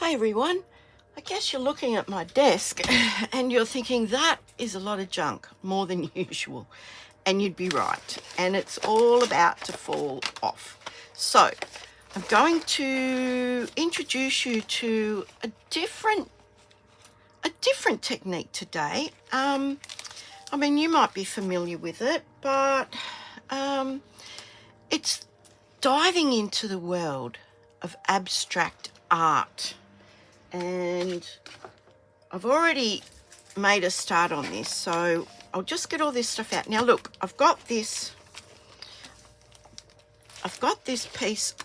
Hi everyone, I guess you're looking at my desk and you're thinking that is a lot of junk, more than usual, and you'd be right, and it's all about to fall off. So I'm going to introduce you to a different technique today. I mean, you might be familiar with it, but it's diving into the world of abstract art. And I've already made a start on this, so I'll just get all this stuff out. Now look, I've got this piece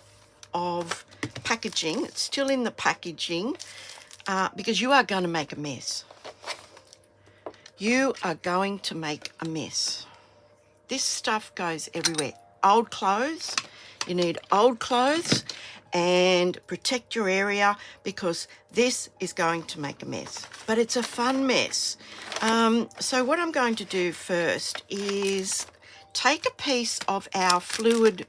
of packaging. It's still in the packaging because you are going to make a mess. You are going to make a mess. This stuff goes everywhere. Old clothes, you need old clothes, and protect your area because this is going to make a mess, but it's a fun mess. So what I'm going to do first is take a piece of our Fluid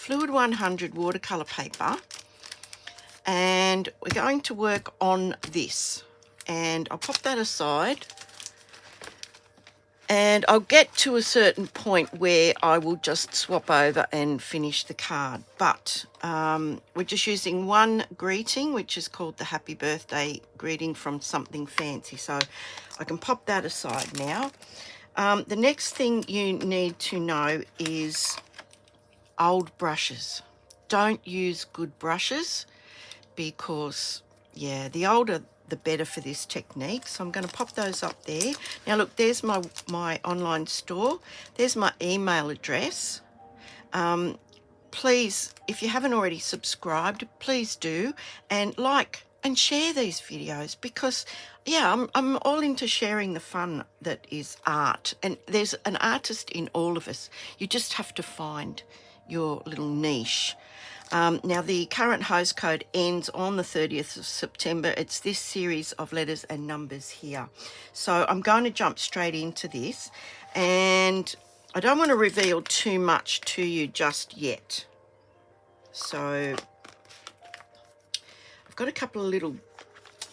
100 watercolor paper, and we're going to work on this, and I'll pop that aside. And I'll get to a certain point where I will just swap over and finish the card. But we're just using one greeting, which is called the Happy Birthday greeting from Something Fancy. So I can pop that aside now. The next thing you need to know is old brushes. Don't use good brushes because, yeah, the older the better for this technique. So I'm going to pop those up there. Now look, there's my online store. There's my email address. Please, if you haven't already subscribed, please do, and like and share these videos because, yeah, I'm all into sharing the fun that is art, and there's an artist in all of us. You just have to find your little niche. Now, the current host code ends on the 30th of September. It's this series of letters and numbers here. So I'm going to jump straight into this, and I don't want to reveal too much to you just yet. So I've got a couple of little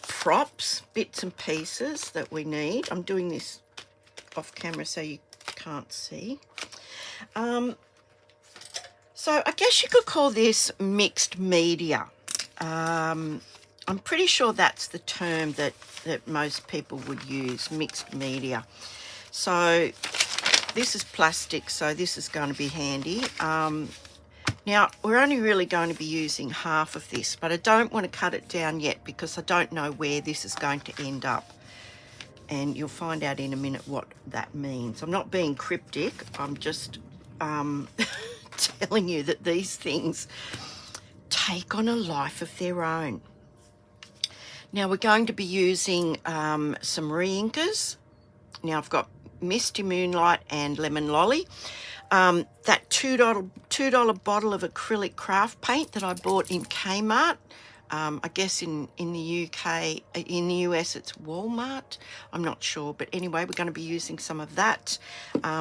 props, bits and pieces that we need. I'm doing this off camera so you can't see. So I guess you could call this mixed media. I'm pretty sure that's the term that most people would use, mixed media. So this is plastic, so this is going to be handy. Now, we're only really going to be using half of this, but I don't want to cut it down yet because I don't know where this is going to end up. And you'll find out in a minute what that means. I'm not being cryptic. I'm just telling you that these things take on a life of their own. Now we're going to be using some re-inkers. Now I've got Misty Moonlight and Lemon Lolly. That $2 bottle of acrylic craft paint that I bought in Kmart. I guess in the UK, in the US it's Walmart. I'm not sure, but anyway, we're going to be using some of that.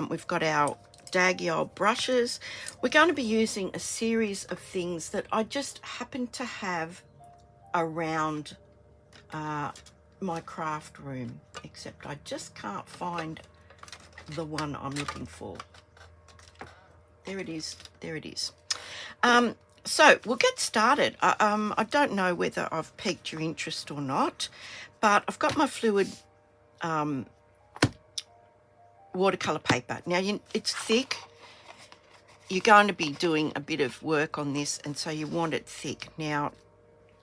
We've got our daggy old brushes. We're going to be using a series of things that I just happen to have around my craft room, except I just can't find the one I'm looking for. There it is. There it is. So we'll get started. I don't know whether I've piqued your interest or not, but I've got my Fluid watercolor paper. Now it's thick. You're going to be doing a bit of work on this, and so you want it thick. Now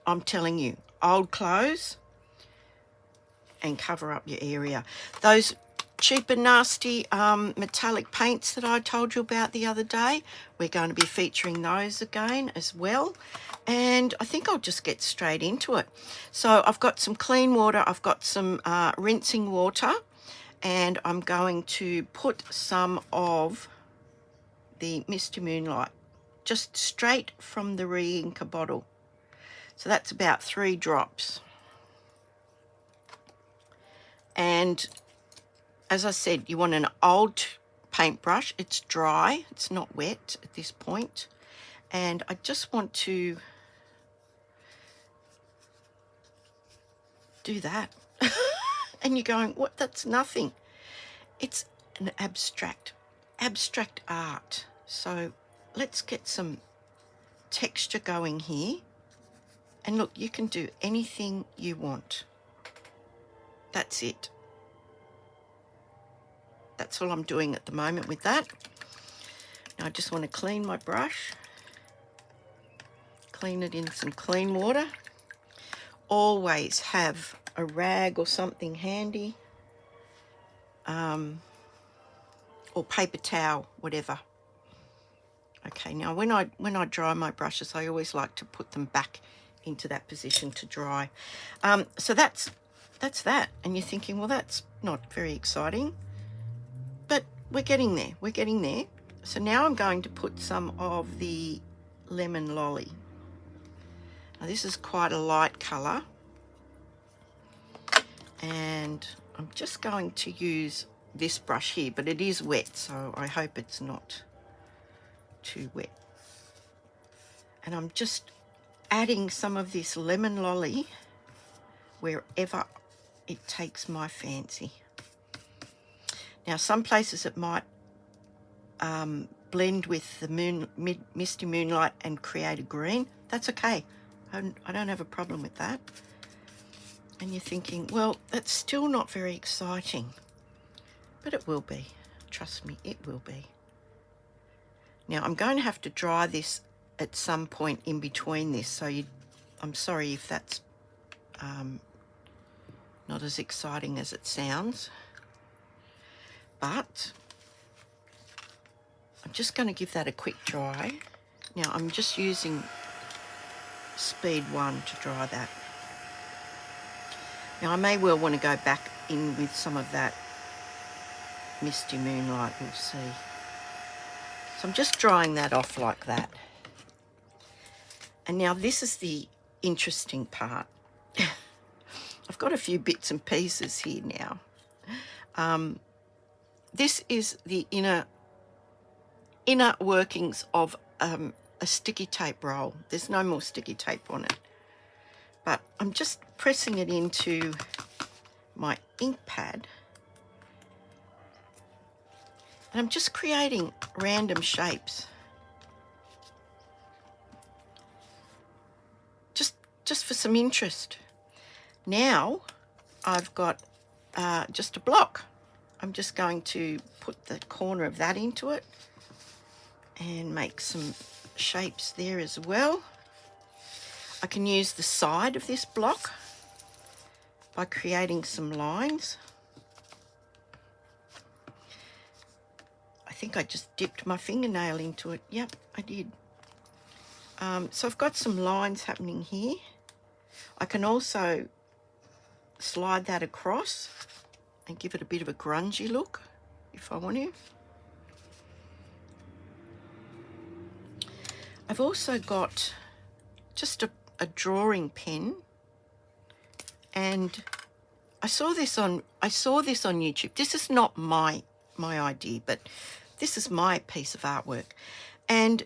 I'm telling you, old clothes and cover up your area. Those cheap and nasty metallic paints that I told you about the other day, we're going to be featuring those again as well. And I think I'll just get straight into it. So I've got some clean water, I've got some rinsing water, and I'm going to put some of the Misty Moonlight just straight from the re-inker bottle. So that's about 3 drops. And as I said, you want an old paintbrush. It's dry, it's not wet at this point. And I just want to do that. And you're going, what? That's nothing. It's an abstract art. So let's get some texture going here. And look, you can do anything you want. That's it. That's all I'm doing at the moment with that. Now I just want to clean my brush. Clean it in some clean water. Always have a rag or something handy. Or paper towel, whatever. Okay, now when I dry my brushes, I always like to put them back into that position to dry. So that's that. And you're thinking, well, that's not very exciting. But we're getting there. We're getting there. So now I'm going to put some of the lemon lolly. Now this is quite a light colour. And I'm just going to use this brush here, but it is wet, so I hope it's not too wet. And I'm just adding some of this lemon lolly wherever it takes my fancy. Now some places it might blend with the misty moonlight and create a green. That's okay. I don't have a problem with that. And you're thinking, well, that's still not very exciting. But it will be. Trust me, it will be. Now, I'm going to have to dry this at some point in between this. So I'm sorry if that's not as exciting as it sounds. But I'm just going to give that a quick dry. Now, I'm just using speed 1 to dry that. Now, I may well want to go back in with some of that misty moonlight, we'll see. So I'm just drying that off like that. And now this is the interesting part. I've got a few bits and pieces here now. This is the inner workings of a sticky tape roll. There's no more sticky tape on it. But I'm just pressing it into my ink pad. And I'm just creating random shapes. Just for some interest. Now I've got just a block. I'm just going to put the corner of that into it and make some shapes there as well. I can use the side of this block by creating some lines. I think I just dipped my fingernail into it. Yep, I did. So I've got some lines happening here. I can also slide that across and give it a bit of a grungy look if I want to. I've also got just a drawing pen, and I saw this on YouTube. This is not my idea, but this is my piece of artwork. And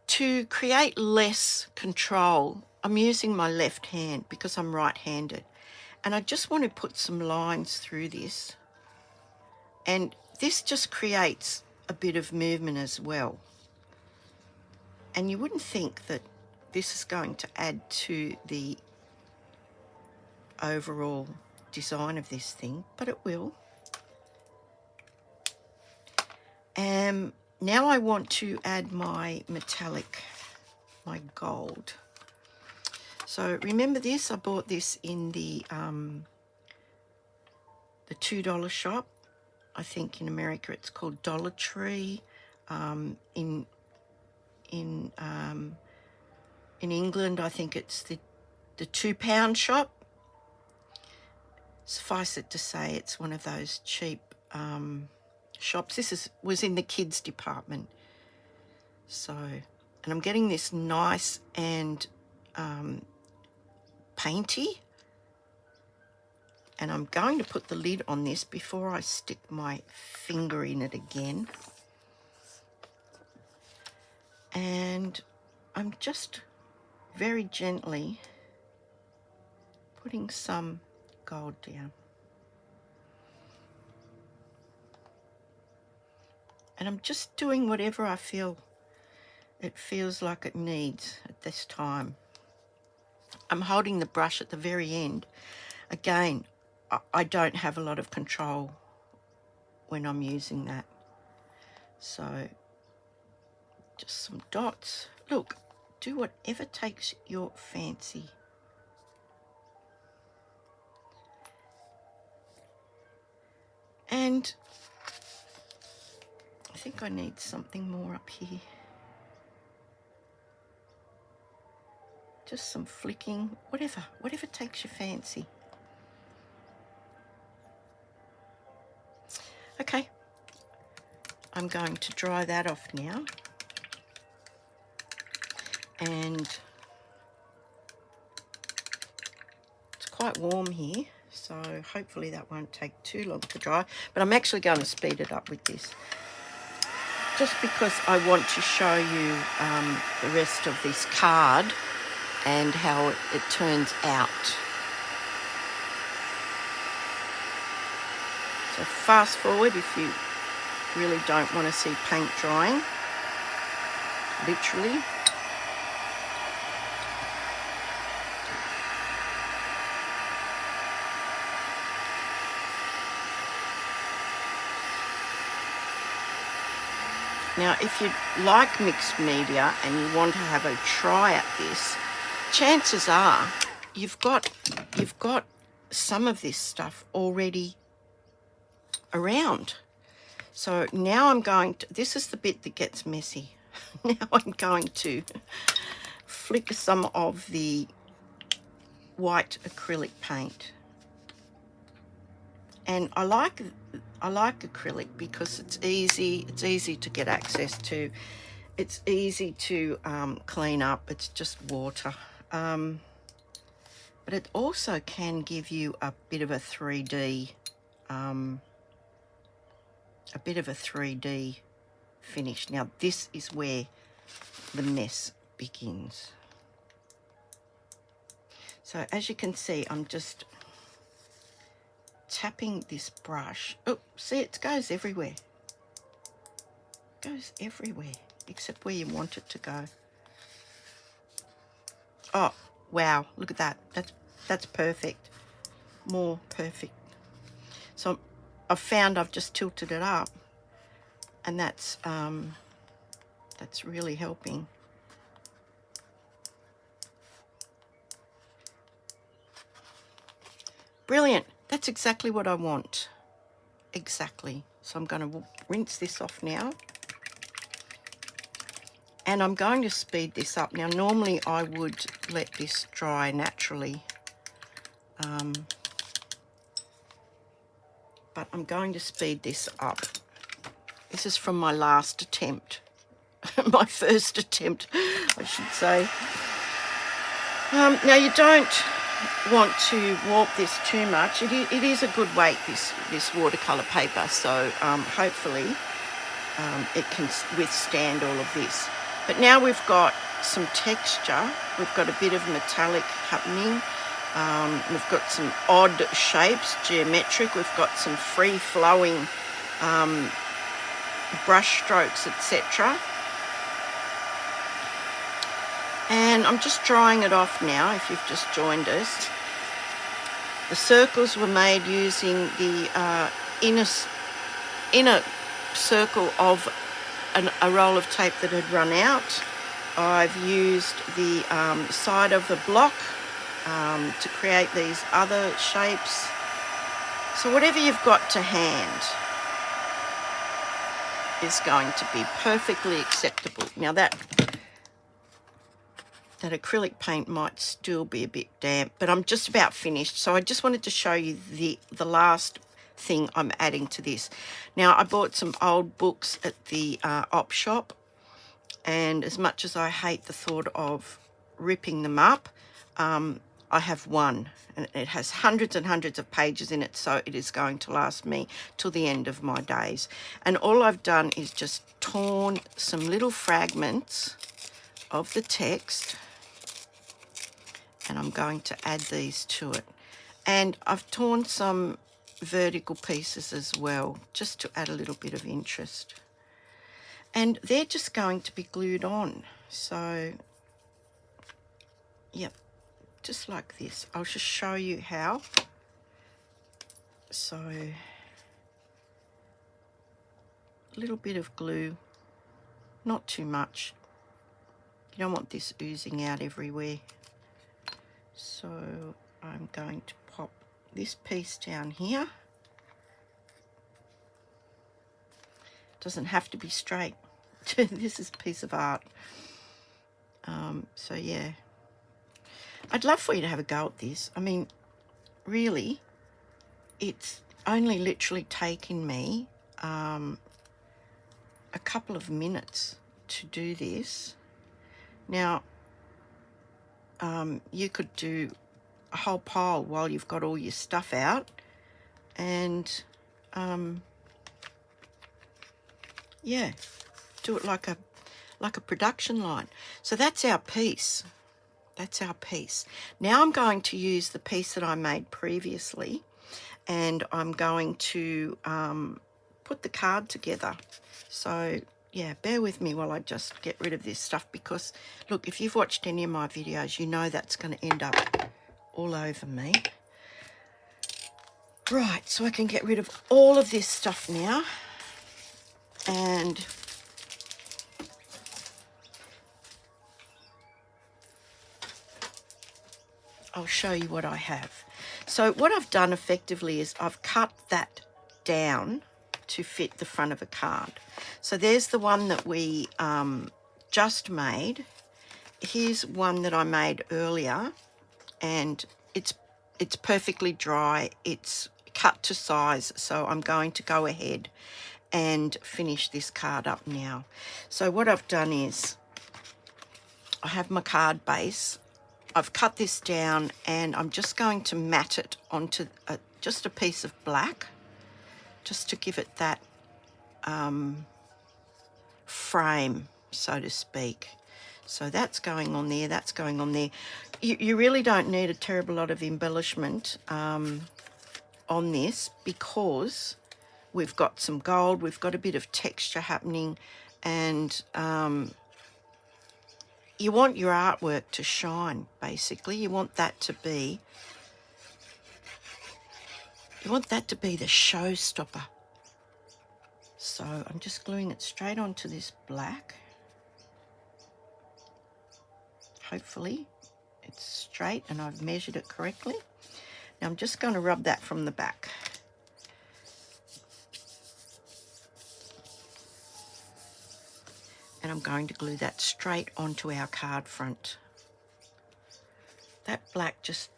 to create less control, I'm using my left hand because I'm right-handed. And I just want to put some lines through this. And this just creates a bit of movement as well. And you wouldn't think that this is going to add to the overall design of this thing, but it will. Now I want to add my metallic, my gold. So remember this, I bought this in the $2 shop. I think in America it's called Dollar Tree. In England, I think it's the £2 shop. Suffice it to say, it's one of those cheap shops. This was in the kids department. So, and I'm getting this nice and painty. And I'm going to put the lid on this before I stick my finger in it again. And I'm just very gently putting some gold down. And I'm just doing whatever I feel it feels like it needs at this time. I'm holding the brush at the very end. Again, I don't have a lot of control when I'm using that. So just some dots. Look, do whatever takes your fancy. And I think I need something more up here. Just some flicking, whatever takes your fancy. Okay, I'm going to dry that off now. And it's quite warm here, so hopefully that won't take too long to dry. But I'm actually going to speed it up with this, just because I want to show you the rest of this card and how it turns out. So fast forward if you really don't want to see paint drying, literally. Now, if you like mixed media and you want to have a try at this, chances are you've got some of this stuff already around. So now I'm going to, this is the bit that gets messy. Now I'm going to flick some of the white acrylic paint. And I like acrylic because it's easy to get access to. It's easy to clean up. It's just water. But it also can give you a bit of a 3D finish. Now this is where the mess begins. So as you can see, I'm just tapping this brush. Oh, see, it goes everywhere. It goes everywhere except where you want it to go. Oh wow, look at that. That's perfect. More perfect. So I've found I've just tilted it up, and that's really helping. Brilliant. That's exactly what I want. Exactly. So I'm going to rinse this off now. And I'm going to speed this up. Now, normally I would let this dry naturally. But I'm going to speed this up. This is from my last attempt. My first attempt, I should say. Now, you don't want to warp this too much. It is a good weight, this watercolour paper, so hopefully it can withstand all of this. But now we've got some texture, we've got a bit of metallic happening, we've got some odd shapes, geometric, we've got some free-flowing brush strokes, etc. And I'm just drying it off now, if you've just joined us. The circles were made using the inner circle of a roll of tape that had run out. I've used the side of the block to create these other shapes. So whatever you've got to hand is going to be perfectly acceptable. Now that acrylic paint might still be a bit damp, but I'm just about finished. So I just wanted to show you the last thing I'm adding to this. Now, I bought some old books at the op shop, and as much as I hate the thought of ripping them up, I have one, and it has hundreds and hundreds of pages in it, so it is going to last me till the end of my days. And all I've done is just torn some little fragments of the text, and I'm going to add these to it. And I've torn some vertical pieces as well, just to add a little bit of interest. And they're just going to be glued on. So, yep, just like this. I'll just show you how. So, a little bit of glue, not too much. You don't want this oozing out everywhere. So I'm going to pop this piece down here. Doesn't have to be straight. This is a piece of art. So yeah, I'd love for you to have a go at this. I mean, really, it's only literally taken me a couple of minutes to do this. Now, you could do a whole pile while you've got all your stuff out, and yeah, do it like a production line. So that's our piece. That's our piece. Now I'm going to use the piece that I made previously, and I'm going to put the card together. So yeah, bear with me while I just get rid of this stuff, because look, if you've watched any of my videos, you know that's going to end up all over me. Right, so I can get rid of all of this stuff now, and I'll show you what I have. So what I've done effectively is I've cut that down to fit the front of a card. So there's the one that we just made. Here's one that I made earlier, and it's perfectly dry. It's cut to size, so I'm going to go ahead and finish this card up now. So what I've done is I have my card base. I've cut this down, and I'm just going to mat it onto just a piece of black, just to give it that frame, so to speak. So that's going on there, that's going on there. You really don't need a terrible lot of embellishment on this, because we've got some gold, we've got a bit of texture happening, and you want your artwork to shine, basically. You want that to be the showstopper. So I'm just gluing it straight onto this black. Hopefully it's straight and I've measured it correctly. Now I'm just going to rub that from the back. And I'm going to glue that straight onto our card front. That black just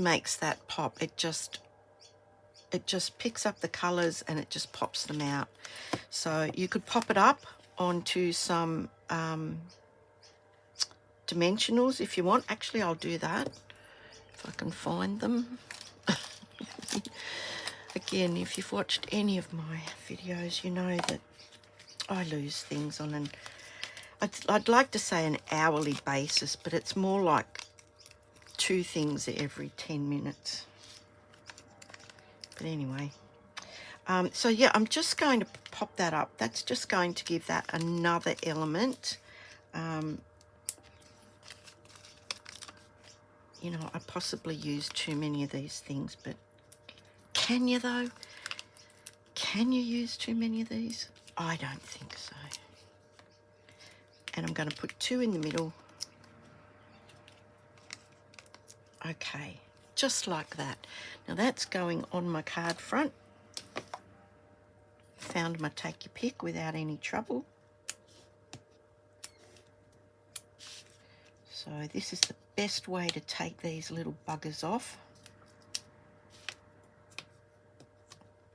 makes that pop. It just picks up the colours and it just pops them out. So you could pop it up onto some dimensionals if you want. Actually, I'll do that if I can find them. Again, if you've watched any of my videos, you know that I lose things on I'd like to say an hourly basis, but it's more like 2 things every 10 minutes. But anyway, so yeah, I'm just going to pop that up. That's just going to give that another element. You know, I possibly use too many of these things, but can you though? Can you use too many of these? I don't think so. And I'm going to put 2 in the middle. Okay, just like that. Now that's going on my card front. Found my take your pick without any trouble. So this is the best way to take these little buggers off,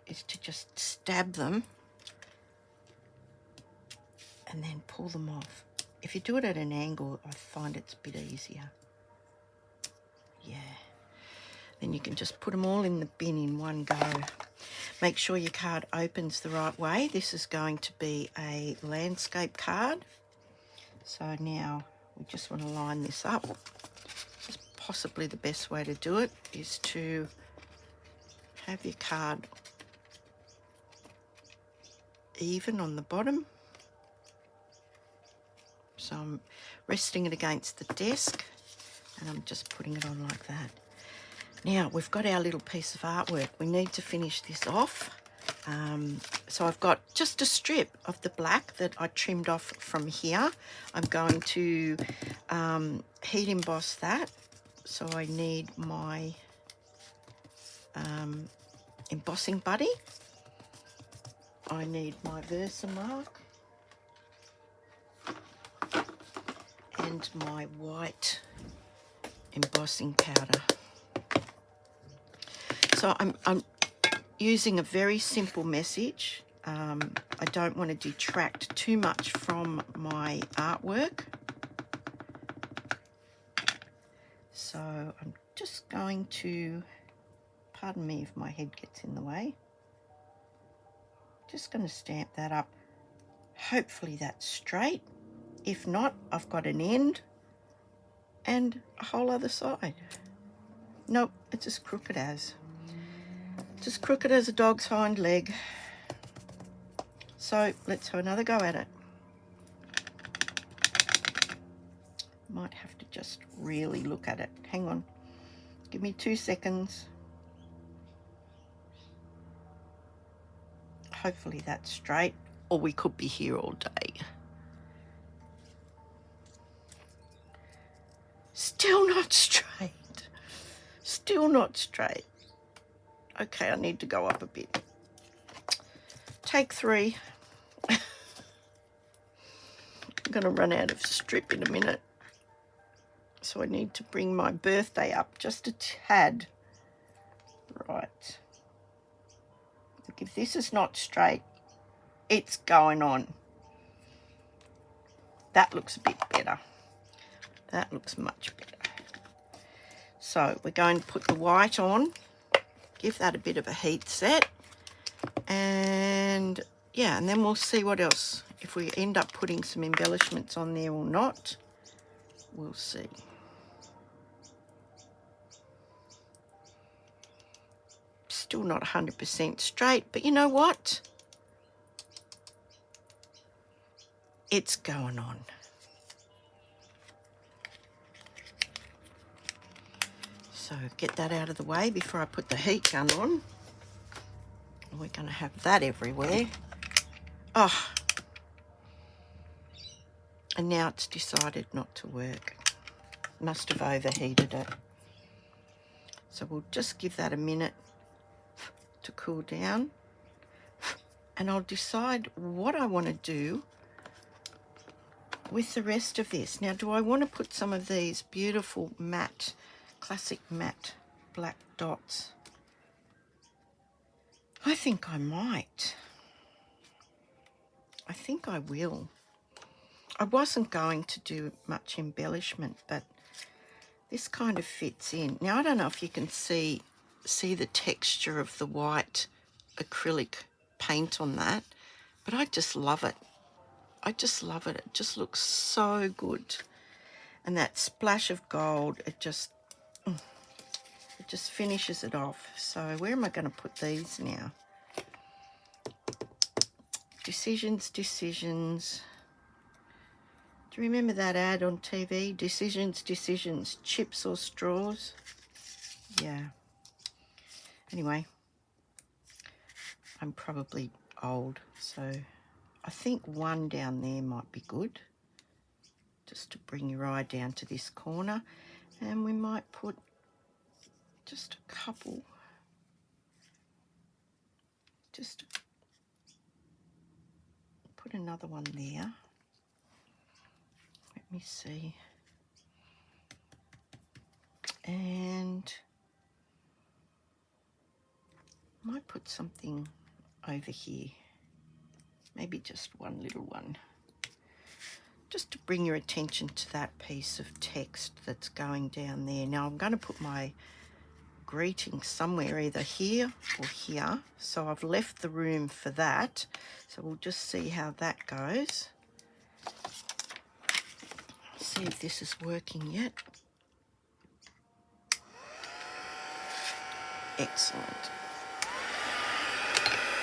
is to just stab them and then pull them off. If you do it at an angle, I find it's a bit easier. Yeah. Then you can just put them all in the bin in one go. Make sure your card opens the right way. This is going to be a landscape card. So now we just want to line this up. Just possibly the best way to do it is to have your card even on the bottom. So I'm resting it against the desk and I'm just putting it on like that. Now we've got our little piece of artwork. We need to finish this off. So I've got just a strip of the black that I trimmed off from here. I'm going to heat emboss that. So I need my embossing buddy. I need my Versamark and my white embossing powder. So I'm using a very simple message. I don't want to detract too much from my artwork. So I'm just going to, pardon me if my head gets in the way, just going to stamp that up. Hopefully that's straight. If not, I've got an end and a whole other side. Nope, it's as crooked as. Just crooked as a dog's hind leg. So let's have another go at it. Might have to just really look at it. Hang on. Give me 2 seconds. Hopefully that's straight, or we could be here all day. Still not straight. Still not straight. Okay, I need to go up a bit. Take 3. I'm going to run out of strip in a minute. So I need to bring my birthday up just a tad. Right. Look, if this is not straight, it's going on. That looks a bit better. That looks much better. So we're going to put the white on, give that a bit of a heat set, and yeah, and then we'll see what else. If we end up putting some embellishments on there or not, we'll see. Still not 100% straight, but you know what? It's going on. So get that out of the way before I put the heat gun on. We're going to have that everywhere. Oh. And now it's decided not to work. Must have overheated it. So we'll just give that a minute to cool down. And I'll decide what I want to do with the rest of this. Now, do I want to put some of these beautiful matte, classic matte black dots? I think I might. I think I will. I wasn't going to do much embellishment, but this kind of fits in. Now, I don't know if you can see the texture of the white acrylic paint on that, but I just love it. I just love it. It just looks so good. And that splash of gold, it just finishes it off. So where am I going to put these now? Decisions. Do you remember that ad on TV? Decisions, chips or straws? Yeah. Anyway, I'm probably old, so I think one down there might be good, just to bring your eye down to this corner. And we might put just a couple, just put another one there. Let me see. And might put something over here. Maybe just one little one. Just to bring your attention to that piece of text that's going down there. Now I'm going to put my greeting somewhere, either here or here. So I've left the room for that. So we'll just see how that goes. See if this is working yet. Excellent.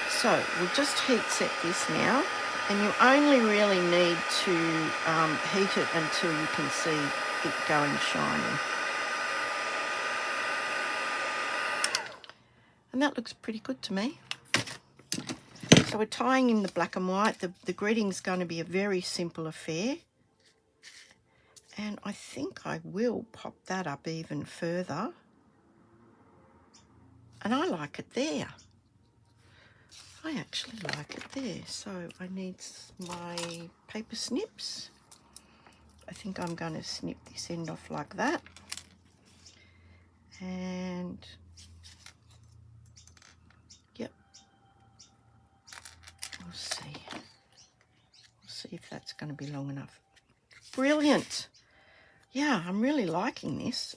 So we'll just heat set this now, and you only really need to heat it until you can see it going shiny. And that looks pretty good to me. So we're tying in the black and white. The greeting's going to be a very simple affair. And I think I will pop that up even further. And I like it there. I actually like it there. So I need my paper snips. I think I'm going to snip this end off like that. And yep. We'll see. We'll see if that's going to be long enough. Brilliant. Yeah, I'm really liking this.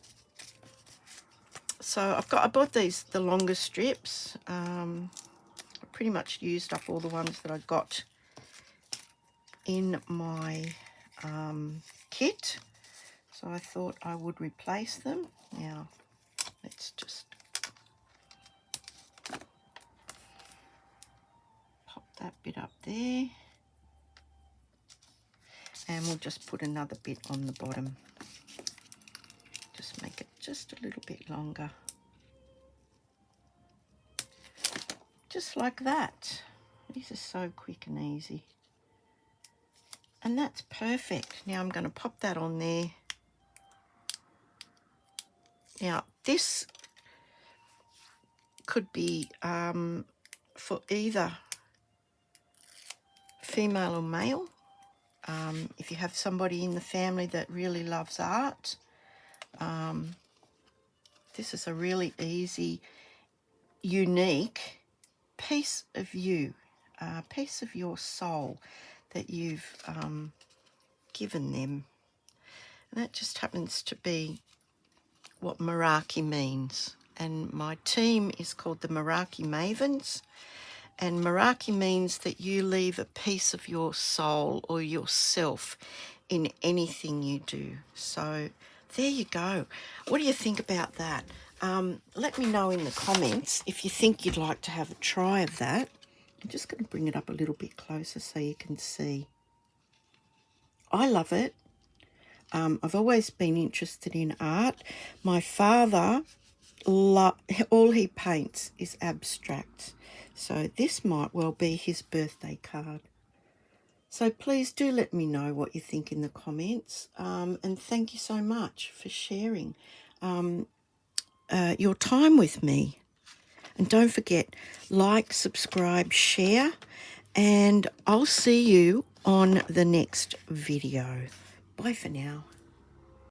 So I bought these, the longer strips. I pretty much used up all the ones that I got in my kit. So I thought I would replace them. Now, let's just pop that bit up there. And we'll just put another bit on the bottom. Just make it just a little bit longer. Just like that. These are so quick and easy. And that's perfect. Now I'm going to pop that on there. Now this could be for either female or male. If you have somebody in the family that really loves art, this is a really easy, unique piece of you, piece of your soul that you've given them. And that just happens to be what Meraki means. And my team is called the Meraki Maevens. And Meraki means that you leave a piece of your soul or yourself in anything you do. So there you go. What do you think about that? Let me know in the comments if you think you'd like to have a try of that. I'm just going to bring it up a little bit closer so you can see. I love it. I've always been interested in art. My father, all he paints is abstract. So this might well be his birthday card. So please do let me know what you think in the comments. And thank you so much for sharing your time with me. And don't forget, like, subscribe, share, and I'll see you on the next video. Bye for now.